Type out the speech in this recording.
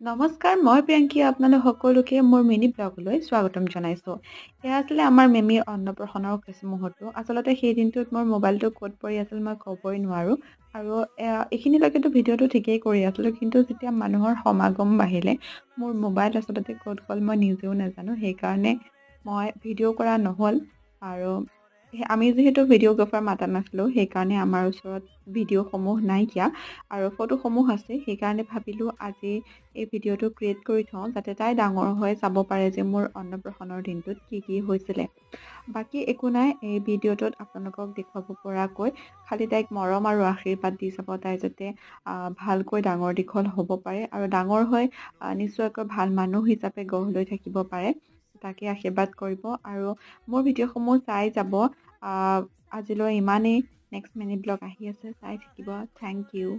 নমস্কাৰ, মই প্ৰিয়ংকী আপোনালোক সকলোকে মোৰ মিনি ব্লগলৈ স্বাগতম জনাইছোঁ। এয়া আছিলে আমাৰ মেমীৰ অন্নপ্ৰসন্নৰ কিছু মুহূৰ্ত। আচলতে সেই দিনটোত মোৰ মোবাইলটো ক'ত পৰি আছিল মই ক'বই নোৱাৰোঁ। আৰু এইখিনিলৈকেতো ভিডিঅ'টো ঠিকেই কৰি আছিলোঁ, কিন্তু যেতিয়া মানুহৰ সমাগম বাঢ়িলে মোৰ মোবাইল আচলতে ক'ত গ'ল মই নিজেও নাজানো। সেইকাৰণে মই ভিডিঅ' কৰা নহ'ল। আৰু আমি যিহেতু ভিডিঅ'গ্ৰাফাৰ মাতা নাছিলোঁ, সেইকাৰণে আমাৰ ওচৰত ভিডিঅ'সমূহ নাইকিয়া আৰু ফটোসমূহ আছে। সেইকাৰণে ভাবিলোঁ আজি এই ভিডিঅ'টো ক্ৰিয়েট কৰি থওঁ, যাতে তাই ডাঙৰ হৈ চাব পাৰে যে মোৰ অন্নপ্ৰসন্নৰ দিনটোত কি কি হৈছিলে। বাকী একো নাই, এই ভিডিঅ'টোত আপোনালোকক দেখুৱাব পৰাকৈ খালি তাইক মৰম আৰু আশীৰ্বাদ দি যাব, তাই যাতে ভালকৈ ডাঙৰ দীঘল হ'ব পাৰে আৰু ডাঙৰ হৈ নিশ্চয়কৈ ভাল মানুহ হিচাপে গঢ় লৈ থাকিব পাৰে। তাকে আশীৰ্বাদ কৰিব আৰু মোৰ ভিডিঅ'সমূহ চাই যাব। আজিলৈ ইমানেই। নেক্সট মিনি ব্লগ আহি আছে, চাই থাকিব। Thank U.